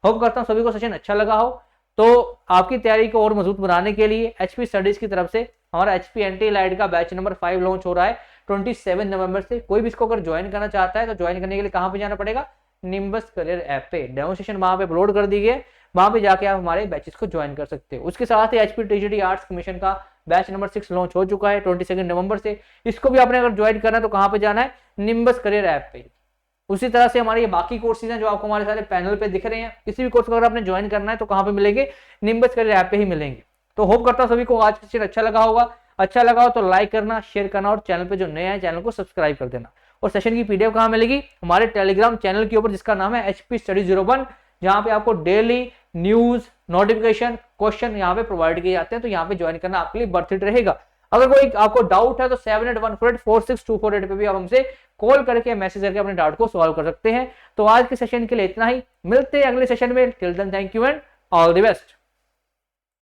होप करता हूँ सभी को सेशन अच्छा लगा हो। तो आपकी तैयारी को और मजबूत बनाने के लिए एचपी स्टडीज की तरफ से हमारा एचपी एंटी-एलाइड का बैच नंबर 5 लॉन्च हो रहा है 27 नवंबर से। कोई भी इसको अगर ज्वाइन करना चाहता है तो ज्वाइन करने के लिए कहां पे जाना पड़ेगा, निम्बस करियर ऐप पे डेमोन्स्ट्रेशन वहां पे अपलोड कर दी गई, वहां पे जाके आप हमारे बैचेस को ज्वाइन कर सकते हो। उसके साथ ही एचपी टीजीटी आर्ट्स कमीशन का बैच नंबर 6 लॉन्च हो चुका है 22 नवंबर से। इसको भी आपने अगर ज्वाइन करना है तो कहां पे जाना है, निम्बस करियर ऐप पे। उसी तरह से हमारे ये बाकी कोर्सेज हैं जो आपको हमारे सारे पैनल पे दिख रहे हैं, किसी भी कोर्स को अगर आपने ज्वाइन करना है तो कहां पे मिलेंगे, निम्बस करियर ऐप पे ही मिलेंगे। तो होप करता हूं सभी को आज का सेशन अच्छा लगा होगा। अच्छा लगा हो तो लाइक करना, शेयर करना और चैनल पे जो नए हैं चैनल को सब्सक्राइब कर देना। और सेशन की पीडीएफ कहां मिलेगी, हमारे टेलीग्राम चैनल के ऊपर जिसका नाम है एचपी स्टडी 01, जहां पे आपको डेली न्यूज नोटिफिकेशन क्वेश्चन यहाँ पे प्रोवाइड किए जाते हैं। तो यहाँ पे ज्वाइन करना आपके लिए वर्थ इट रहेगा। अगर कोई आपको डाउट है तो 7814846248 पे भी आप हमसे कॉल करके मैसेज करके अपने डाउट को सॉल्व कर सकते हैं। तो आज के सेशन के लिए इतना ही, मिलते हैं अगले सेशन में। Till then thank you and all the best.